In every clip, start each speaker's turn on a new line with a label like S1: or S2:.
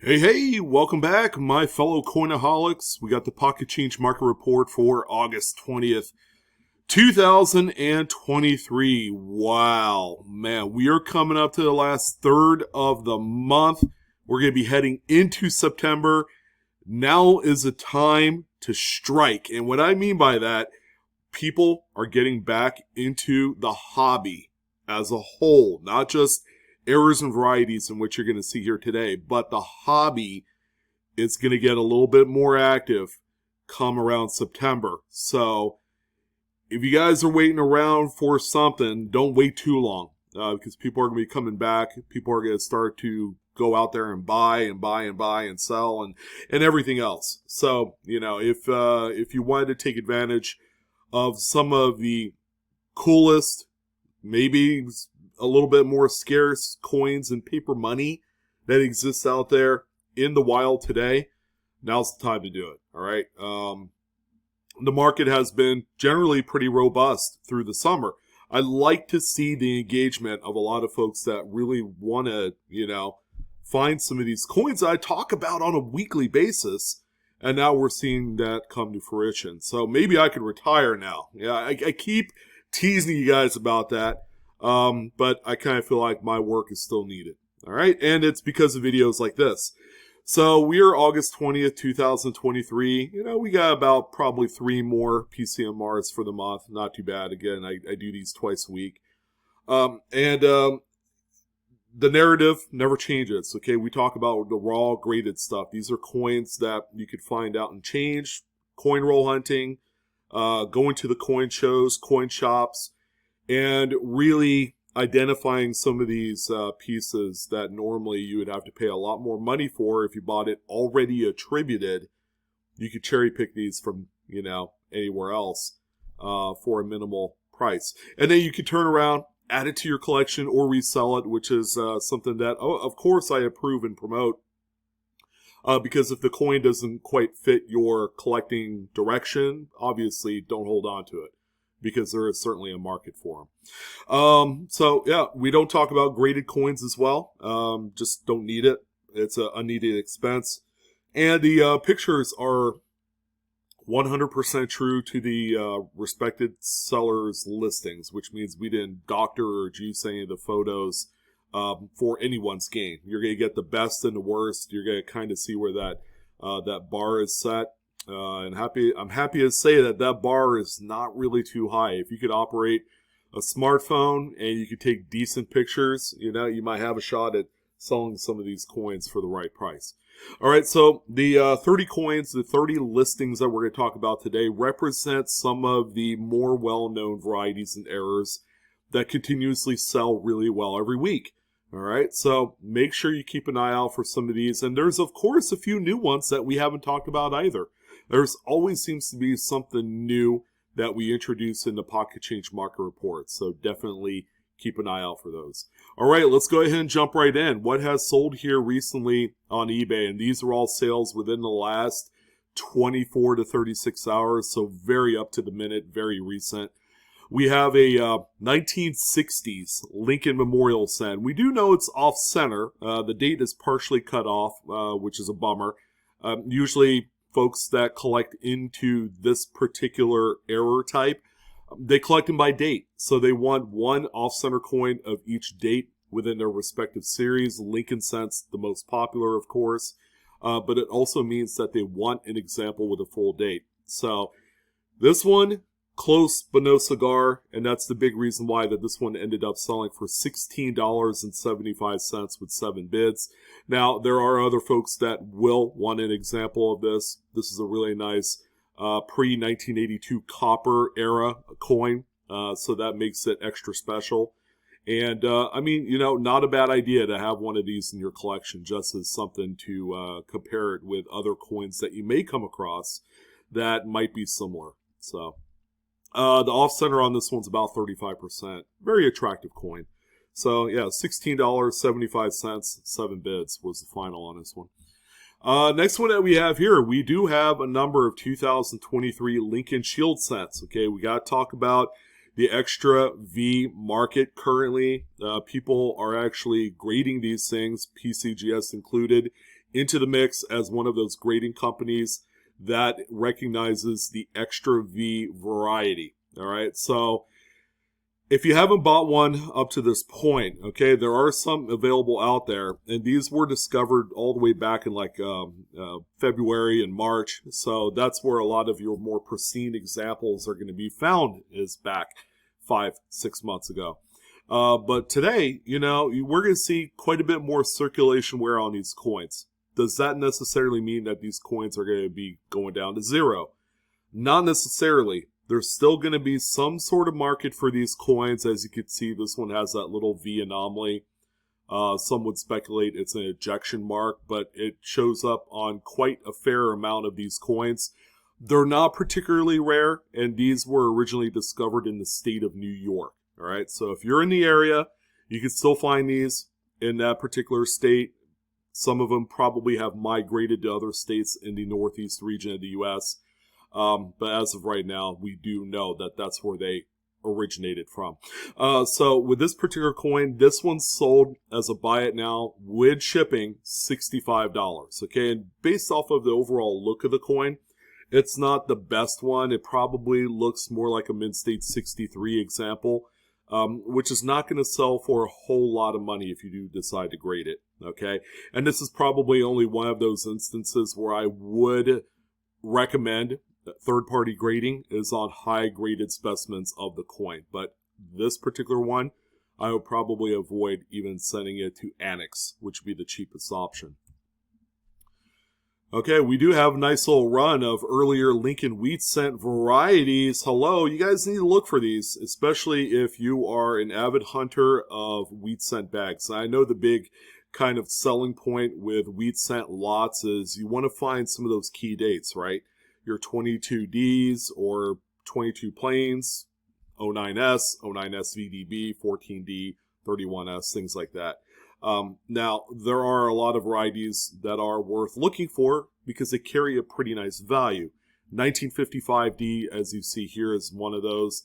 S1: Hey, welcome back, my fellow coinaholics. We got the Pocket Change Market Report for August 20th, 2023. Wow, man, we are coming up to the last third of the month. We're going to be heading into September. Now is the time to strike. And what I mean by that, people are getting back into the hobby as a whole, not just errors and varieties in which you're going to see here today, but the hobby is going to get a little bit more active come around September. So if you guys are waiting around for something, don't wait too long because people are going to be coming back. People are going to start to go out there and buy and sell and everything else. So, if you wanted to take advantage of some of the coolest, maybe a little bit more scarce coins and paper money that exists out there in the wild today, now's the time to do it. All right. The market has been generally pretty robust through the summer. I like to see the engagement of a lot of folks that really want to, find some of these coins that I talk about on a weekly basis. And now we're seeing that come to fruition. So maybe I could retire now. Yeah, I keep teasing you guys about that. But I kind of feel like my work is still needed. All right. And it's because of videos like this. So we are August 20th, 2023. We got about probably 3 more PCMRs for the month. Not too bad. Again, I do these twice a week. The narrative never changes. Okay. We talk about the raw graded stuff. These are coins that you could find out and change, coin roll hunting, going to the coin shows, coin shops, and really identifying some of these pieces that normally you would have to pay a lot more money for if you bought it already attributed. You could cherry pick these from, anywhere else for a minimal price. And then you could turn around, add it to your collection, or resell it, which is something that, of course, I approve and promote. Because if the coin doesn't quite fit your collecting direction, obviously don't hold on to it, because there is certainly a market for them. We don't talk about graded coins as well. Just don't need it. It's an unneeded expense. And the pictures are 100% true to the respected seller's listings, which means we didn't doctor or juice any of the photos for anyone's gain. You're going to get the best and the worst. You're going to kind of see where that bar is set. I'm happy to say that bar is not really too high. If you could operate a smartphone and you could take decent pictures, you might have a shot at selling some of these coins for the right price. All right, so the 30 coins, the 30 listings that we're going to talk about today represent some of the more well-known varieties and errors that continuously sell really well every week. All right, so make sure you keep an eye out for some of these. And there's, of course, a few new ones that we haven't talked about either. There's always seems to be something new that we introduce in the Pocket Change Market Report. So definitely keep an eye out for those. All right, let's go ahead and jump right in. What has sold here recently on eBay? And these are all sales within the last 24 to 36 hours. So very up to the minute, very recent. We have a 1960s Lincoln Memorial Cent. We do know it's off center. The date is partially cut off, which is a bummer. Usually folks that collect into this particular error type, they collect them by date. So they want one off-center coin of each date within their respective series. Lincoln Cent's the most popular, of course, but it also means that they want an example with a full date. So this one, close but no cigar, and that's the big reason why that this one ended up selling for $16.75 with 7 bids. Now, there are other folks that will want an example of this. This is a really nice pre-1982 copper era coin, so that makes it extra special. And, not a bad idea to have one of these in your collection, just as something to compare it with other coins that you may come across that might be similar. So the off-center on this one's about 35%. Very attractive coin. So, yeah, $16.75, 7 bids was the final on this one. Next one that we have here, we do have a number of 2023 Lincoln Shield Cents. Okay, we got to talk about the extra V market currently. People are actually grading these things, PCGS included, into the mix as one of those grading companies that recognizes the extra V variety. All right, so if you haven't bought one up to this point, okay, there are some available out there, and these were discovered all the way back in like February and March. So that's where a lot of your more pristine examples are going to be found, is back 5-6 months ago. But today, you know, we're going to see quite a bit more circulation wear on these coins. Does that necessarily mean that these coins are going to be going down to zero? Not necessarily. There's still going to be some sort of market for these coins. As you can see, this one has that little V anomaly. Some would speculate it's an ejection mark, but it shows up on quite a fair amount of these coins. They're not particularly rare, and these were originally discovered in the state of New York. All right, so if you're in the area, you can still find these in that particular state. Some of them probably have migrated to other states in the northeast region of the U.S., but as of right now, we do know that that's where they originated from. So with this particular coin, this one's sold as a buy it now with shipping, $65. Okay, and based off of the overall look of the coin, it's not the best one. It probably looks more like a Mint-State 63 example, which is not going to sell for a whole lot of money if you do decide to grade it. Okay, and this is probably only one of those instances where I would recommend third-party grading is on high-graded specimens of the coin. But this particular one, I would probably avoid even sending it to Annex, which would be the cheapest option. Okay, we do have a nice little run of earlier Lincoln wheat cent varieties. Hello, you guys need to look for these, especially if you are an avid hunter of wheat cent bags. I know the big kind of selling point with wheat cent lots is you want to find some of those key dates, right? Your 22Ds or 22 planes, 09S, 09S VDB, 14D, 31S, things like that. Now, there are a lot of varieties that are worth looking for because they carry a pretty nice value. 1955D, as you see here, is one of those.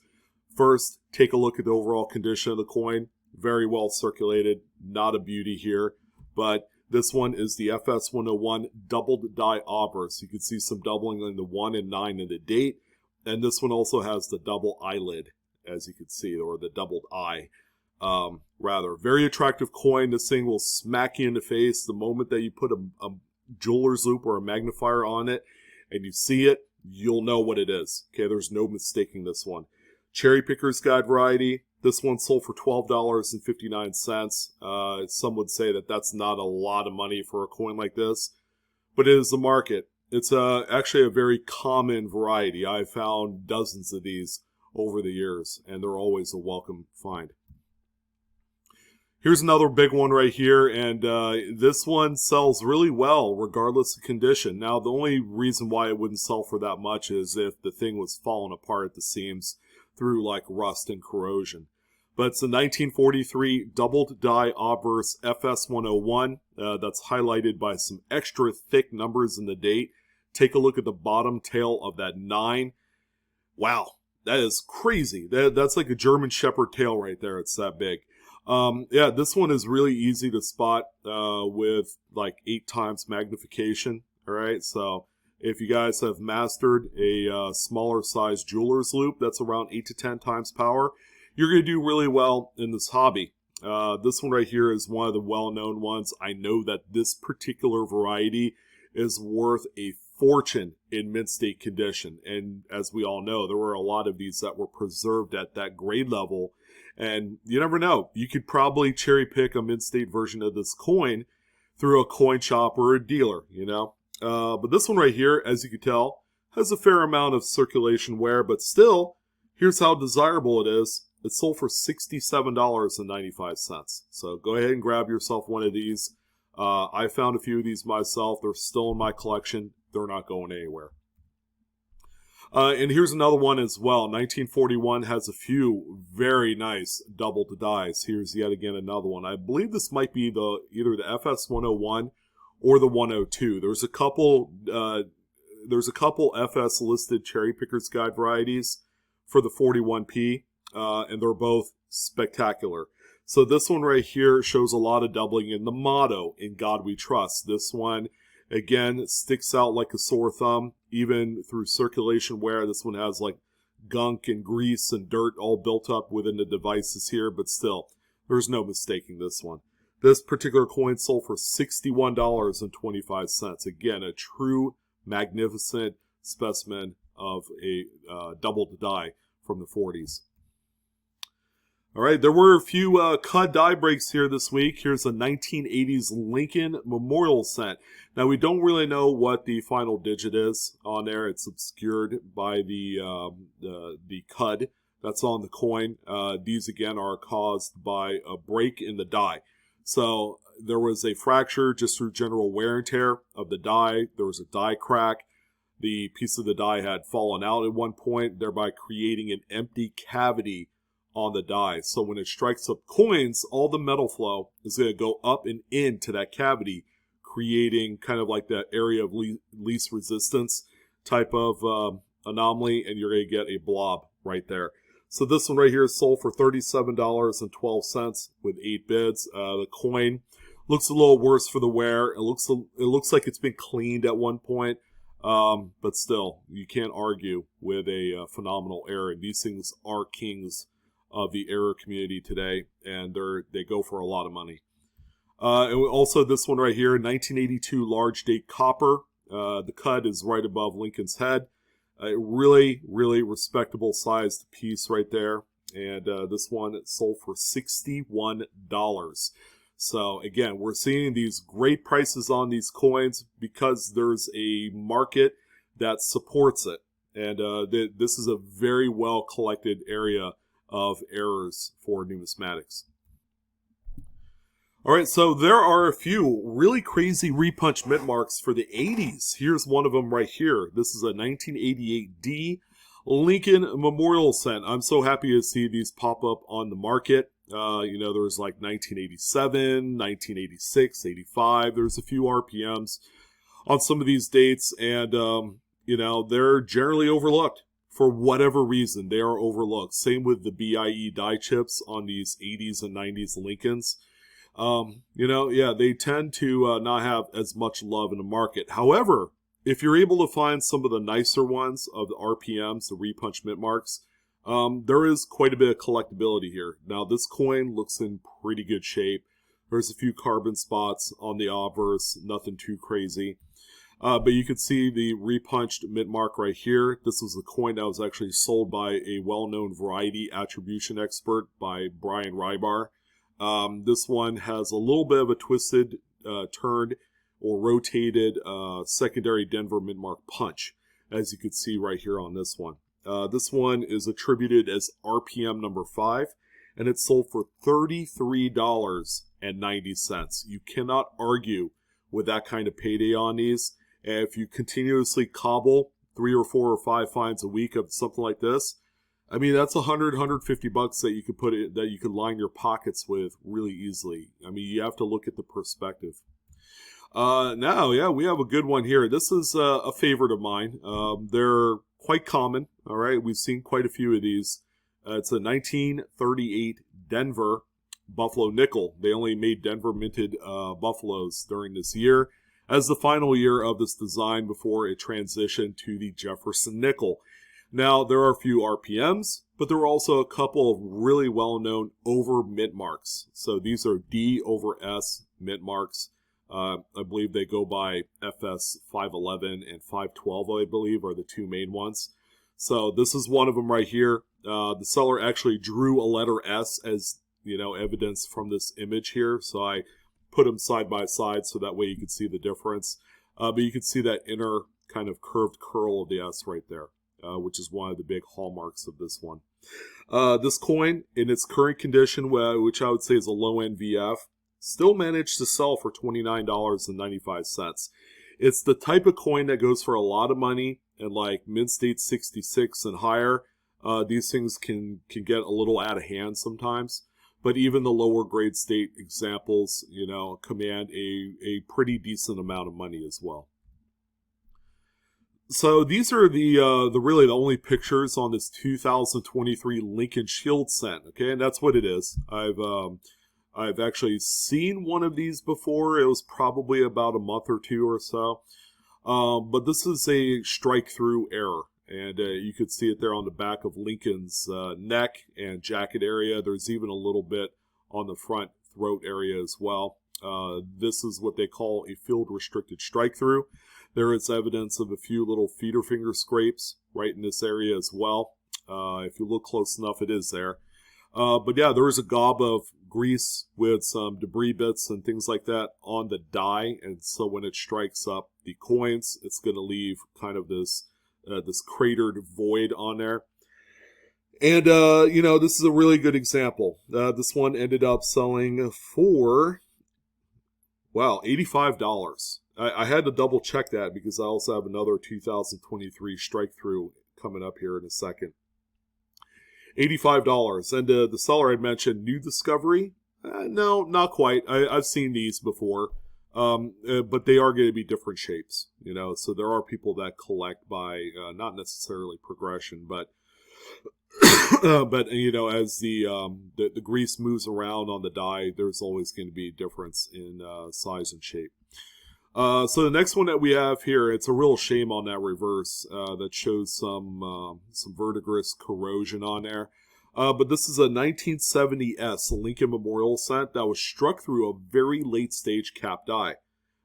S1: First, take a look at the overall condition of the coin. Very well circulated, not a beauty here, but this one is the FS101 doubled die obverse. You can see some doubling in the 1 and 9 in the date. And this one also has the double eyelid, as you can see, or the doubled eye, rather. Very attractive coin. This thing will smack you in the face the moment that you put a jeweler's loop or a magnifier on it and you see it, you'll know what it is. Okay, there's no mistaking this one. Cherry Picker's Guide variety. This one sold for $12.59. Some would say that that's not a lot of money for a coin like this, but it is the market. It's actually a very common variety. I've found dozens of these over the years, and they're always a welcome find. Here's another big one right here, and this one sells really well regardless of condition. Now, the only reason why it wouldn't sell for that much is if the thing was falling apart at the seams through like rust and corrosion. But it's a 1943 doubled die obverse FS101 that's highlighted by some extra thick numbers in the date. Take a look at the bottom tail of that 9. Wow, that is crazy. That's like a German Shepherd tail right there. It's that big. Yeah, this one is really easy to spot with like 8 times magnification. All right, so if you guys have mastered a smaller size jeweler's loop that's around 8 to 10 times power, you're going to do really well in this hobby. This one right here is one of the well-known ones. I know that this particular variety is worth a fortune in mint state condition. And as we all know, there were a lot of these that were preserved at that grade level. And you never know. You could probably cherry pick a mint state version of this coin through a coin shop or a dealer, you know. But this one right here, as you can tell, has a fair amount of circulation wear, but still, here's how desirable it is. It sold for $67.95. So go ahead and grab yourself one of these. I found a few of these myself. They're still in my collection. They're not going anywhere. And here's another one as well. 1941 has a few very nice doubled dies. Here's yet again another one. I believe this might be either the FS101 or the 102. There's a couple FS listed Cherry Picker's Guide varieties for the 41P. And they're both spectacular. So this one right here shows a lot of doubling in the motto, "In God We Trust." This one, again, sticks out like a sore thumb, even through circulation wear. This one has like gunk and grease and dirt all built up within the devices here, but still, there's no mistaking this one. This particular coin sold for $61.25. Again, a true magnificent specimen of a doubled die from the 40s. All right, there were a few CUD die breaks here this week. Here's a 1980s Lincoln Memorial Cent. Now, we don't really know what the final digit is on there. It's obscured by the CUD that's on the coin. These, again, are caused by a break in the die. So there was a fracture just through general wear and tear of the die. There was a die crack. The piece of the die had fallen out at one point, thereby creating an empty cavity on the die. So when it strikes up coins, all the metal flow is going to go up and into that cavity, creating kind of like that area of least resistance type of anomaly, and you're going to get a blob right there. So this one right here is sold for $37.12 with 8 bids. The coin looks a little worse for the wear. It looks like it's been cleaned at one point, but still, you can't argue with a phenomenal error. These things are kings of the error community today, and they go for a lot of money. And also this one right here, 1982 large date copper. The CUD is right above Lincoln's head. A really, really respectable sized piece right there. And this one sold for $61. So again, we're seeing these great prices on these coins because there's a market that supports it. And this is a very well collected area of errors for numismatics. All right, so there are a few really crazy repunch mint marks for the 80s. Here's one of them right here. This is a 1988 D Lincoln Memorial Cent. I'm so happy to see these pop up on the market. There was like 1987, 1986, 85. There's a few RPMs on some of these dates, and, they're generally overlooked. For whatever reason, they are overlooked. Same with the BIE die chips on these 80s and 90s Lincolns. They tend to not have as much love in the market. However, if you're able to find some of the nicer ones of the RPMs, the repunch mint marks, there is quite a bit of collectability here. Now, this coin looks in pretty good shape. There's a few carbon spots on the obverse, nothing too crazy. But you can see the repunched mint mark right here. This was a coin that was actually sold by a well-known variety attribution expert by Brian Rybar. This one has a little bit of a twisted, turned, or rotated secondary Denver mint mark punch, as you can see right here on this one. This one is attributed as RPM number 5, and it's sold for $33.90. You cannot argue with that kind of payday on these. And if you continuously cobble 3 or 4 or 5 finds a week of something like this, I mean, that's $150 that you could that you could line your pockets with really easily. I mean, you have to look at the perspective. Now, we have a good one here. This is a favorite of mine. They're quite common. All right, we've seen quite a few of these. It's a 1938 Denver Buffalo nickel. They only made Denver minted Buffaloes during this year as the final year of this design before it transitioned to the Jefferson nickel. Now, there are a few RPMs, but there are also a couple of really well-known over mint marks. So these are D over S mint marks. I believe they go by FS 511 and 512, I believe, are the two main ones. So this is one of them right here. The seller actually drew a letter S as, evidence from this image here. So I put them side by side so that way you can see the difference. But you can see that inner kind of curved curl of the S right there, which is one of the big hallmarks of this one. This coin, in its current condition, which I would say is a low-end VF, still managed to sell for $29.95. It's the type of coin that goes for a lot of money, and like mint state 66 and higher, these things can get a little out of hand sometimes. But even the lower grade state examples, command a pretty decent amount of money as well. So these are the really the only pictures on this 2023 Lincoln Shield scent. Okay, and that's what it is. I've actually seen one of these before. It was probably about a month or two or so. But this is a strike through error. And you could see it there on the back of Lincoln's neck and jacket area. There's even a little bit on the front throat area as well. This is what they call a field restricted strike through. There is evidence of a few little feeder finger scrapes right in this area as well. If you look close enough, it is there. But yeah, there is a gob of grease with some debris bits and things like that on the die. And so when it strikes up the coins, it's going to leave kind of this cratered void on there. And, this is a really good example. This one ended up selling for, wow, $85. I had to double check that because I also have another 2023 strike through coming up here in a second. $85. And the seller I mentioned, New Discovery? No, not quite. I've seen these before. But they are going to be different shapes, so there are people that collect by not necessarily progression, but but as the grease moves around on the die, there's always going to be a difference in size and shape. So the next one that we have here, it's a real shame on that reverse that shows some verdigris corrosion on there. But this is a 1970S Lincoln Memorial scent that was struck through a very late stage capped die.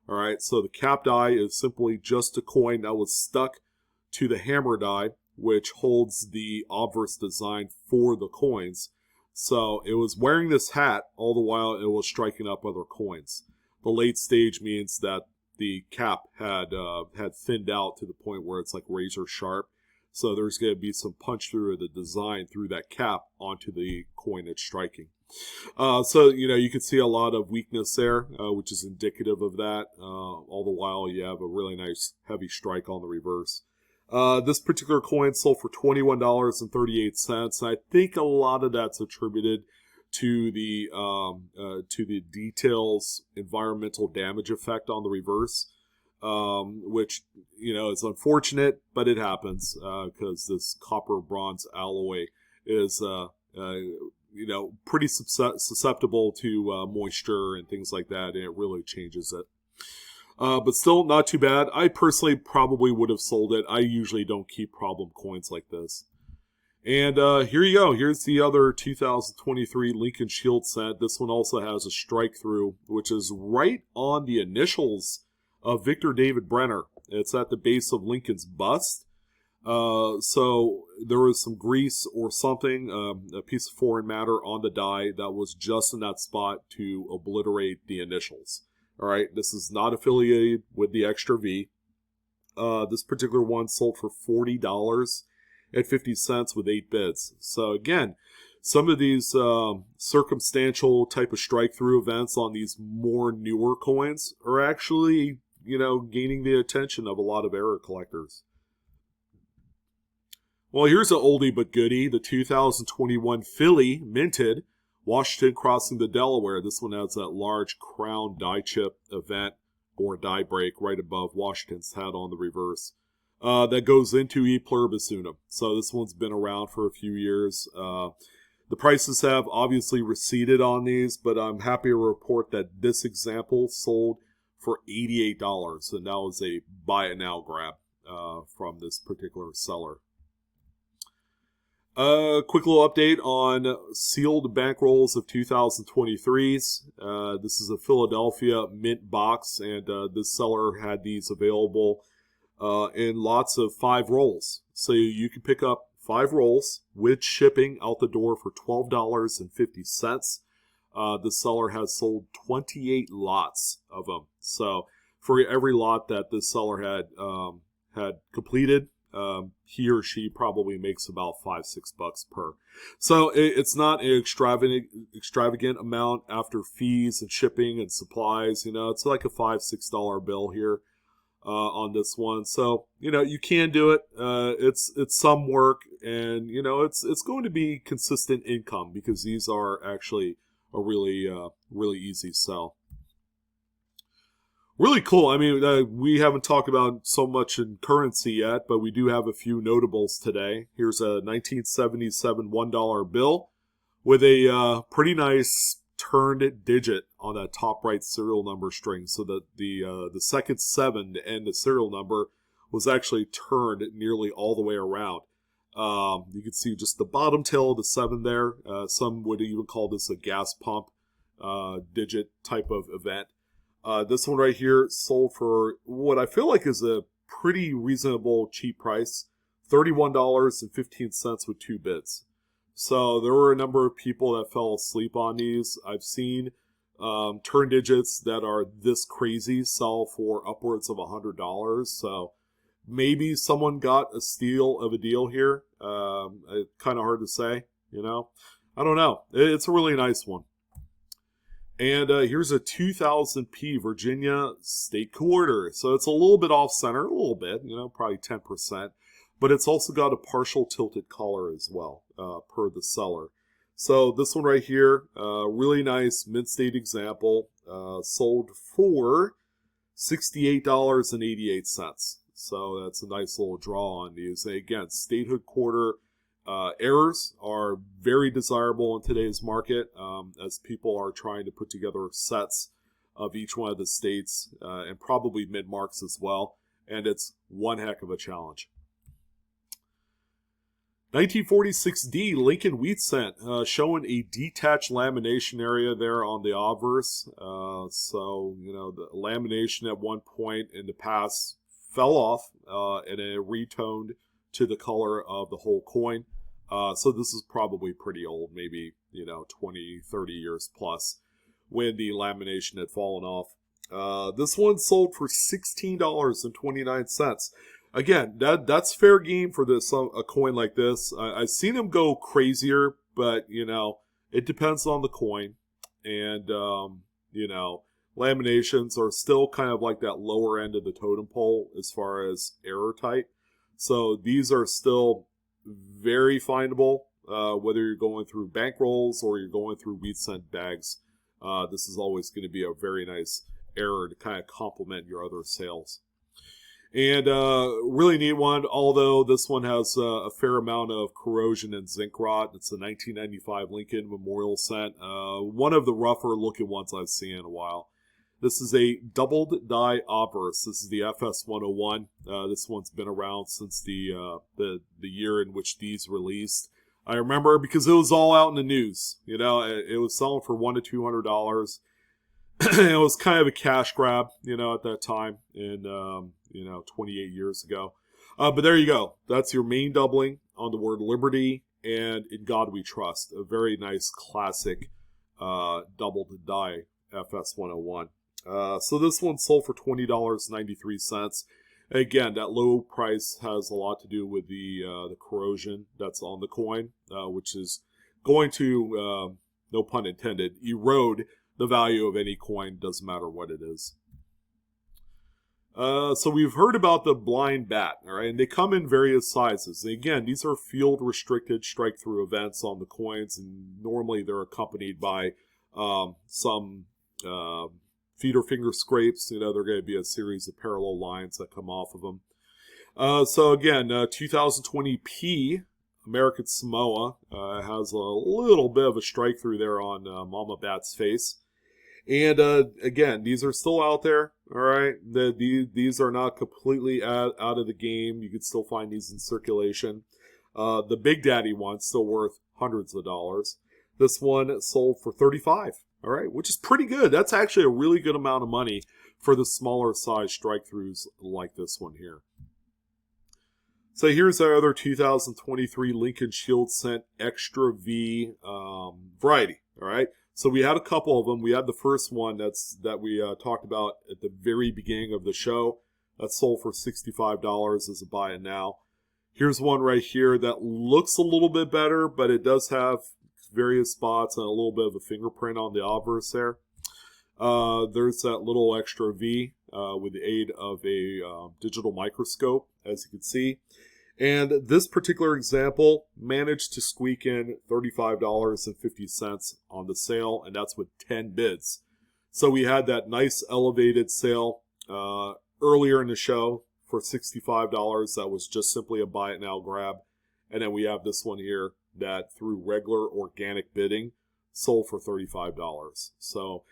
S1: All right, so the capped die is simply just a coin that was stuck to the hammer die, which holds the obverse design for the coins. So it was wearing this hat all the while it was striking up other coins. The late stage means that the cap had thinned out to the point where it's like razor sharp. So there's going to be some punch through of the design through that cap onto the coin it's striking. So you can see a lot of weakness there, which is indicative of that. All the while you have a really nice heavy strike on the reverse. This particular coin sold for $21.38. I think a lot of that's attributed to the details environmental damage effect on the reverse. Which, is unfortunate, but it happens because this copper bronze alloy is, pretty susceptible to moisture and things like that, and it really changes it. But still, not too bad. I personally probably would have sold it. I usually don't keep problem coins like this. And here you go. Here's the other 2023 Lincoln Shield set. This one also has a strike through, which is right on the initials of Victor David Brenner. It's at the base of Lincoln's bust. So there was some grease or something, a piece of foreign matter on the die that was just in that spot to obliterate the initials. All right, this is not affiliated with the extra V. This particular one sold for $40.50 with 8 bids. So again, some of these circumstantial type of strike-through events on these more newer coins are actually, gaining the attention of a lot of error collectors. Well, here's an oldie but goodie, the 2021 Philly Minted Washington crossing the Delaware. This one has that large crown die chip event or die break right above Washington's hat on the reverse. That goes into E Pluribus Unum. So this one's been around for a few years. The prices have obviously receded on these, but I'm happy to report that this example sold for $88, and that was a buy it now grab from this particular seller. Quick little update on sealed bankrolls of 2023s. This is a Philadelphia mint box, and this seller had these available in lots of 5 rolls. So you can pick up 5 rolls with shipping out the door for $12.50. The seller has sold 28 lots of them. So for every lot that this seller had completed, he or she probably makes about $5-6 per. So it's not an extravagant amount after fees and shipping and supplies. It's like a $5-6 bill here on this one. So you can do it. It's some work, and it's going to be consistent income because these are actually a really easy sell. Really cool. I mean, we haven't talked about so much in currency yet, but we do have a few notables today. Here's a 1977 $1 bill with a pretty nice turned digit on that top right serial number string, so that the second 7 to end the serial number was actually turned nearly all the way around. You can see just the bottom tail of the 7 there. Some would even call this a gas pump digit type of event. This one right here sold for what I feel like is a pretty reasonable cheap price, $31.15 with 2 bids. So there were a number of people that fell asleep on these. I've seen turn digits that are this crazy sell for upwards of $100. So maybe someone got a steal of a deal here. Kind of hard to say, you know. I don't know. It's a really nice one. And here's a 2000p Virginia state quarter. So it's a little bit off center, a little bit, you know, probably 10%. But it's also got a partial tilted collar as well, per the seller. So this one right here, really nice mid-state example, sold for $68.88. So that's a nice little draw on these. And again, statehood quarter errors are very desirable in today's market, as people are trying to put together sets of each one of the states, and probably mid-marks as well. And it's one heck of a challenge. 1946D Lincoln Wheat Cent, showing a detached lamination area there on the obverse. So, you know, the lamination at one point in the past fell off, and it retoned to the color of the whole coin. So this is probably pretty old, maybe, you know, 20, 30 years plus, when the lamination had fallen off. This one sold for $16.29. Again, that's fair game for this a coin like this. I've seen them go crazier, but, you know, it depends on the coin. And, you know, laminations are still kind of like that lower end of the totem pole as far as error type. So these are still very findable, whether you're going through bank rolls or you're going through wheat cent bags. This is always going to be a very nice error to kind of complement your other sales. And really neat one, although this one has a fair amount of corrosion and zinc rot. It's a 1995 Lincoln Memorial Cent. One of the rougher looking ones I've seen in a while. This is a doubled die obverse. This is the FS101. This one's been around since the year in which these released. I remember because it was all out in the news. You know, it was selling for $100 to $200. It was kind of a cash grab, you know, at that time, and you know, 28 years ago. But there you go. That's your main doubling on the word liberty and In God We Trust. A very nice classic doubled die FS101. So this one sold for $20.93. Again, that low price has a lot to do with the corrosion that's on the coin, which is going to, no pun intended, erode the value of any coin, doesn't matter what it is. So we've heard about the blind bat, all right, and they come in various sizes. And again, these are field restricted strike-through events on the coins, and normally they're accompanied by some feeder finger scrapes. You know, they're going to be a series of parallel lines that come off of them. So again, 2020p American Samoa has a little bit of a strike through there on Mama Bat's face. And again, these are still out there, all right? These are not completely out of the game. You can still find these in circulation. The Big Daddy one's still worth hundreds of dollars. This one sold for $35, all right, which is pretty good. That's actually a really good amount of money for the smaller size strike-throughs like this one here. So here's our other 2023 Lincoln Shield Cent Extra V variety, all right? So we had a couple of them. We had the first one that we talked about at the very beginning of the show. That sold for $65 as a buy it now. Here's one right here that looks a little bit better, but it does have various spots and a little bit of a fingerprint on the obverse there. There's that little extra V with the aid of a digital microscope, as you can see. And this particular example managed to squeak in $35.50 on the sale, and that's with 10 bids. So we had that nice elevated sale earlier in the show for $65. That was just simply a buy it now grab. And then we have this one here that through regular organic bidding sold for $35. So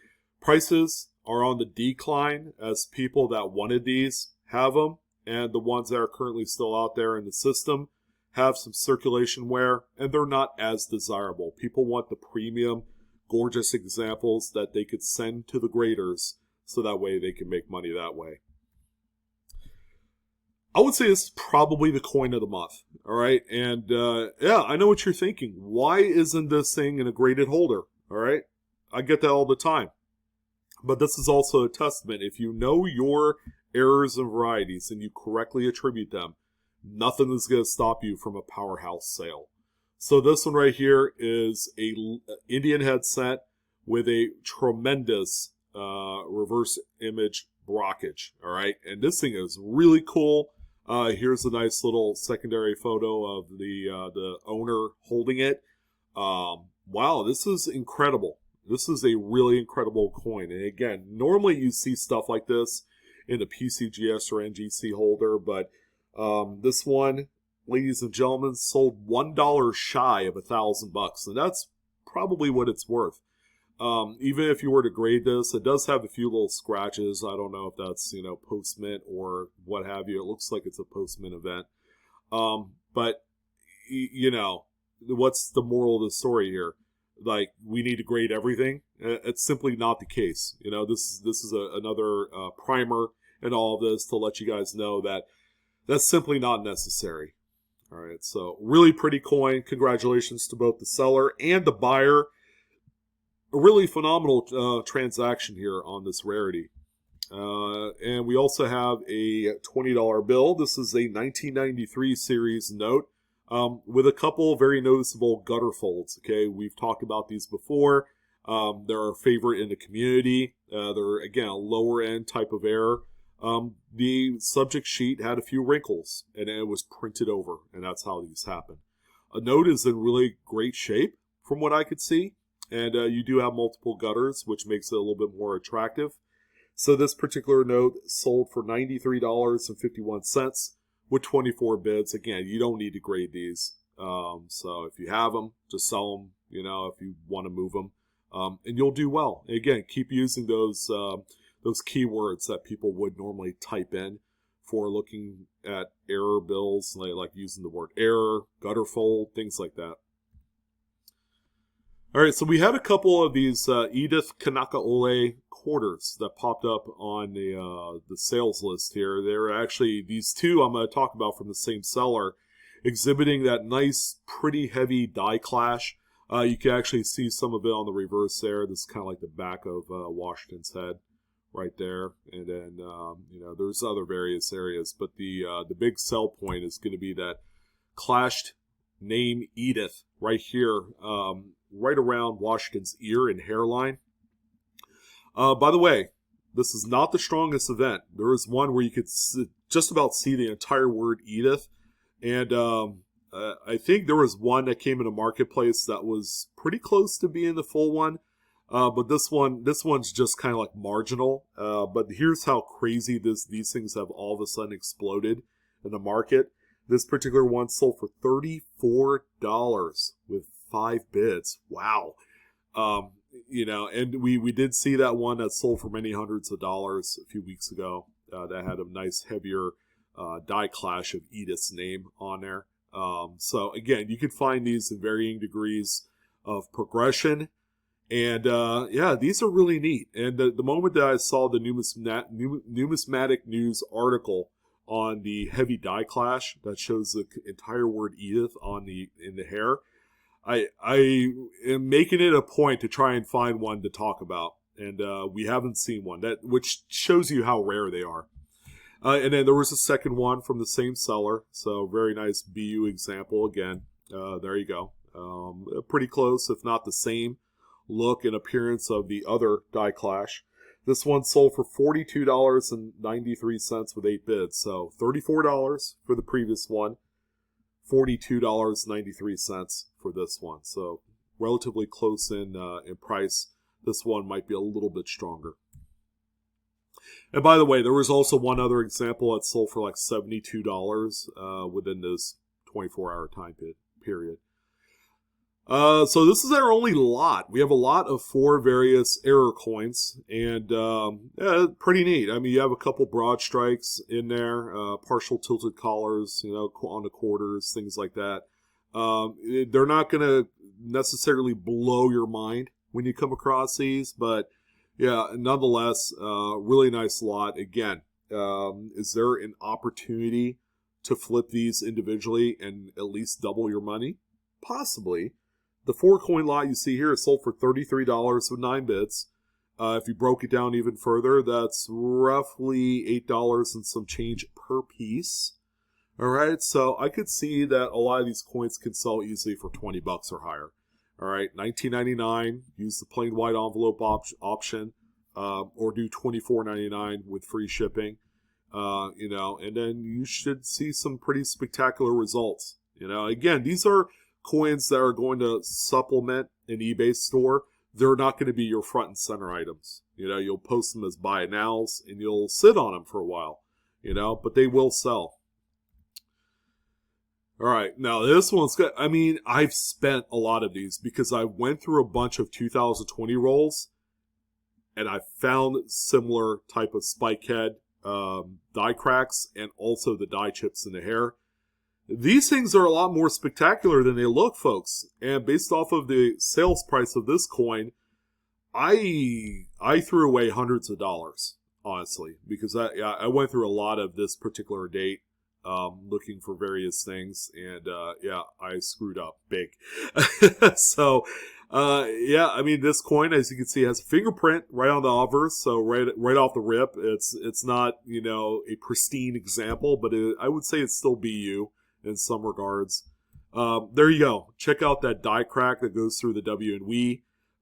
S1: prices are on the decline as people that wanted these have them, and the ones that are currently still out there in the system have some circulation wear, and they're not as desirable. People want the premium, gorgeous examples that they could send to the graders so that way they can make money that way. I would say this is probably the coin of the month, all right? And yeah, I know what you're thinking. Why isn't this thing in a graded holder, all right? I get that all the time. But this is also a testament. If you know your errors and varieties and you correctly attribute them, nothing is going to stop you from a powerhouse sale. So this one right here is a Indian headset with a tremendous reverse image blockage, all right? And this thing is really cool. Here's a nice little secondary photo of the owner holding it. Wow, this is incredible. This is a really incredible coin. And again, normally you see stuff like this in a PCGS or NGC holder, but this one, ladies and gentlemen, sold $1 shy of $1,000, and that's probably what it's worth. Even if you were to grade this, it does have a few little scratches. I don't know if that's, post-mint or what have you. It looks like it's a post-mint event. But, what's the moral of the story here? Like, we need to grade everything. It's simply not the case. This is another primer in all of this to let you guys know that that's simply not necessary. All right, so really pretty coin. Congratulations to both the seller and the buyer. A really phenomenal transaction here on this rarity. And we also have a $20 bill. This is a 1993 series note with a couple very noticeable gutter folds. Okay, we've talked about these before. They're our favorite in the community. They're, again, a lower end type of error. The subject sheet had a few wrinkles, and it was printed over, and that's how these happen. A note is in really great shape, from what I could see. And you do have multiple gutters, which makes it a little bit more attractive. So this particular note sold for $93.51 with 24 bids. Again, you don't need to grade these. So if you have them, just sell them, if you want to move them. And you'll do well. And again, keep using those keywords that people would normally type in for looking at error bills, like using the word error, gutter fold, things like that. All right, so we had a couple of these Edith Kanakaole quarters that popped up on the sales list here. They're actually these two I'm going to talk about from the same seller, exhibiting that nice, pretty heavy die clash. You can actually see some of it on the reverse there. This is kind of like the back of Washington's head right there. And then, there's other various areas. But the big sell point is going to be that clashed name Edith right here, right around Washington's ear and hairline. By the way, this is not the strongest event. There is one where you could just about see the entire word Edith. And I think there was one that came in a marketplace that was pretty close to being the full one. But this one's just kind of like marginal. But here's how crazy these things have all of a sudden exploded in the market. This particular one sold for $34 with 5 bids. Wow. And we did see that one that sold for many hundreds of dollars a few weeks ago. That had a nice heavier die clash of Edith's name on there. So again, you can find these in varying degrees of progression. And these are really neat. And the moment that I saw the numismatic news article on the heavy die clash that shows the entire word Edith in the hair, I am making it a point to try and find one to talk about, and we haven't seen one, which shows you how rare they are. And then there was a second one from the same seller, so very nice BU example again. There you go. Pretty close, if not the same look and appearance of the other die clash. This one sold for $42.93 with 8 bids. So $34 for the previous one, $42.93 for this one. So relatively close in price. This one might be a little bit stronger. And by the way, there was also one other example that sold for like $72 within this 24-hour time period. So this is our only lot. We have a lot of 4 various error coins, and pretty neat. I mean, you have a couple broad strikes in there, partial tilted collars, on the quarters, things like that. They're not going to necessarily blow your mind when you come across these, but yeah, nonetheless, really nice lot. Again, is there an opportunity to flip these individually and at least double your money? Possibly. The 4-coin lot you see here is sold for $33 with 9 bits. If you broke it down even further, that's roughly $8 and some change per piece. All right, so I could see that a lot of these coins can sell easily for $20 or higher. All right, $19.99. Use the plain white envelope option, or do $24.99 with free shipping. And then you should see some pretty spectacular results. Again, these are coins that are going to supplement an eBay store. They're not going to be your front and center items. You'll post them as buy nows and you'll sit on them for a while. But they will sell. All right, now this one's good. I mean, I've spent a lot of these because I went through a bunch of 2020 rolls and I found similar type of spike head die cracks and also the die chips in the hair. These things are a lot more spectacular than they look, folks. And based off of the sales price of this coin, I threw away hundreds of dollars, honestly, because I went through a lot of this particular date looking for various things, and I screwed up big. So, I mean, this coin, as you can see, has a fingerprint right on the obverse, so right off the rip, it's not a pristine example, but I would say it's still BU in some regards. There you go. Check out that die crack that goes through the W and W,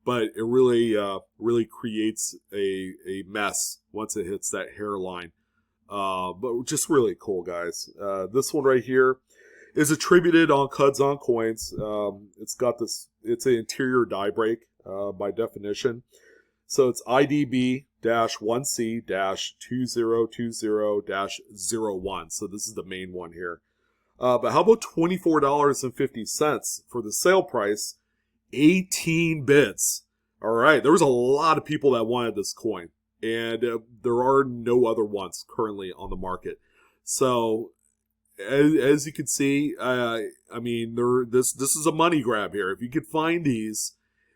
S1: but it really creates a mess once it hits that hairline. But just really cool, guys. This one right here is attributed on Cuds on Coins. It's an interior die break by definition. So it's IDB-1C-2020-01. So this is the main one here. But how about $24.50 for the sale price? 18 bits. All right. There was a lot of people that wanted this coin. And there are no other ones currently on the market. So, as you can see, I mean, this is a money grab here. If you could find these,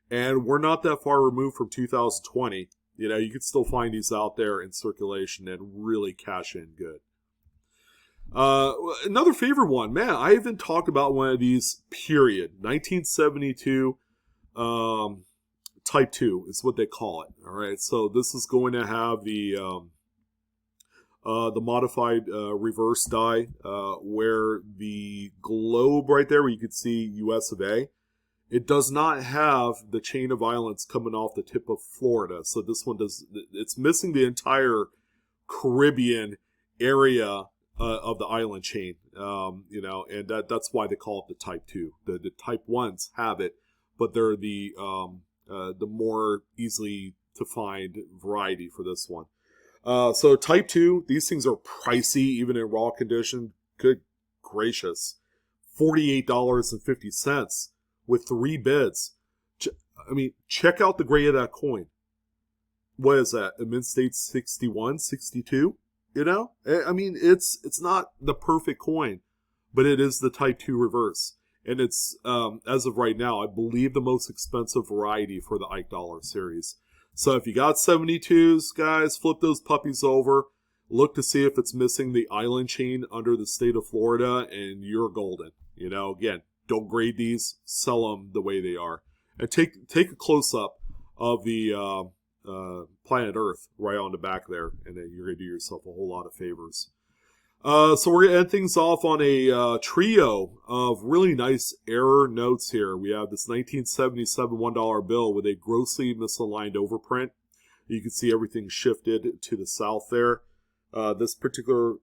S1: and we're not that far removed from 2020, you could still find these out there in circulation and really cash in good. Another favorite one, man, I haven't talked about one of these, period. 1972, Type 2 is what they call it. All right, so this is going to have the modified reverse die, where the globe right there, where you can see US of A, it does not have the chain of islands coming off the tip of Florida. So this one it's missing the entire Caribbean area of the island chain, and that's why they call it the Type 2. The Type 1s have it, but they're the more easily to find variety for this one. So Type 2, these things are pricey even in raw condition. Good gracious. $48.50 with 3 bids. I mean, check out the gray of that coin. What is that? A mint state 61, 62? I mean, it's not the perfect coin, but it is the Type 2 reverse. And it's, as of right now, I believe the most expensive variety for the Ike Dollar series. So if you got 72s, guys, flip those puppies over. Look to see if it's missing the island chain under the state of Florida, and you're golden. Again, don't grade these. Sell them the way they are. And take a close-up of the planet Earth right on the back there, and then you're going to do yourself a whole lot of favors. So we're going to end things off on a trio of really nice error notes here. We have this 1977 $1 bill with a grossly misaligned overprint. You can see everything shifted to the south there. This particular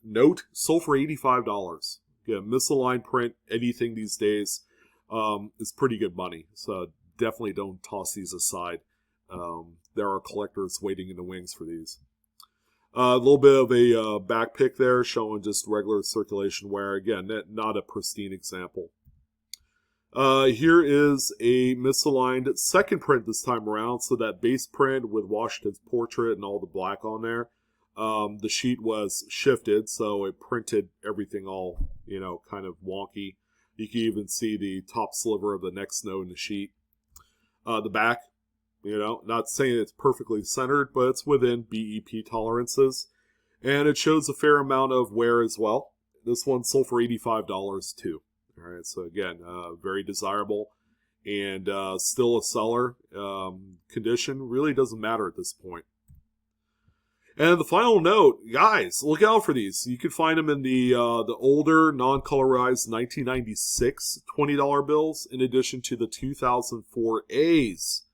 S1: note sold for $85. Yeah, misaligned print, anything these days is pretty good money. So definitely don't toss these aside. There are collectors waiting in the wings for these. A little bit of a back pick there, showing just regular circulation wear. Again, not a pristine example. Here is a misaligned second print this time around. So that base print with Washington's portrait and all the black on there. The sheet was shifted, so it printed everything all, kind of wonky. You can even see the top sliver of the next note in the sheet. The back, not saying it's perfectly centered, but it's within BEP tolerances. And it shows a fair amount of wear as well. This one sold for $85 too. All right, so again, very desirable and still a seller. Condition really doesn't matter at this point. And the final note, guys, look out for these. You can find them in the older, non-colorized 1996 $20 bills, in addition to the 2004 A's.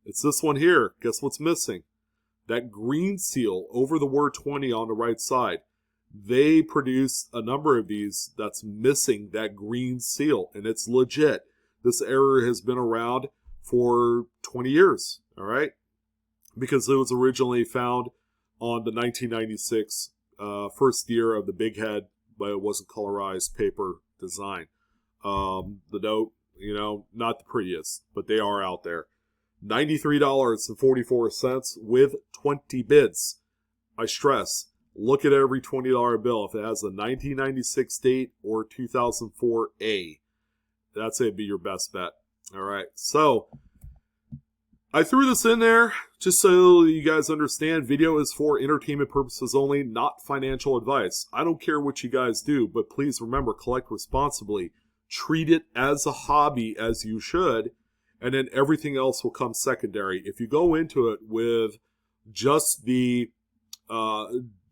S1: It's this one here. Guess what's missing? That green seal over the word 20 on the right side. They produce a number of these that's missing that green seal, and it's legit. This error has been around for 20 years, all right? Because it was originally found on the 1996 first year of the Big Head, but it wasn't colorized paper design. The note, not the prettiest, but they are out there. $93.44 with 20 bids. I stress, look at every $20 bill. If it has a 1996 date or 2004 A, that's it, be your best bet. All right, so I threw this in there just so you guys understand. Video is for entertainment purposes only, not financial advice. I don't care what you guys do, but please remember, collect responsibly. Treat it as a hobby as you should, and then everything else will come secondary. If you go into it with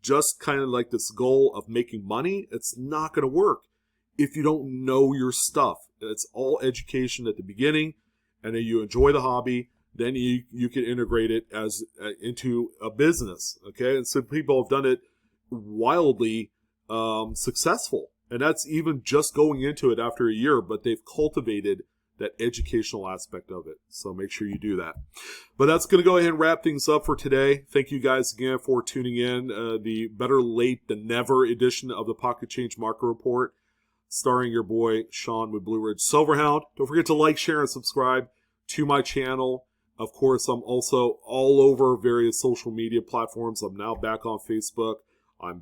S1: just kind of like this goal of making money, it's not going to work if you don't know your stuff. It's all education at the beginning, and then you enjoy the hobby. Then you can integrate it as into a business, okay? And some people have done it wildly successful, and that's even just going into it after a year, but they've cultivated that educational aspect of it. So make sure you do that. But that's going to go ahead and wrap things up for today. Thank you guys again for tuning in. The better late than never edition of the Pocket Change Market Report, starring your boy Sean with BlueRidgeSilverhound. Don't forget to like, share, and subscribe to my channel. Of course, I'm also all over various social media platforms. I'm now back on Facebook. I'm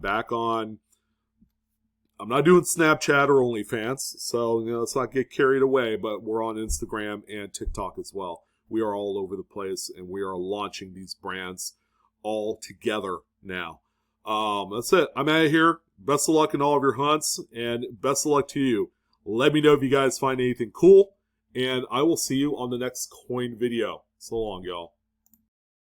S1: not doing Snapchat or OnlyFans, so let's not get carried away, but we're on Instagram and TikTok as well. We are all over the place, and we are launching these brands all together now. That's it. I'm out of here. Best of luck in all of your hunts, and best of luck to you. Let me know if you guys find anything cool, and I will see you on the next coin video. So long, y'all.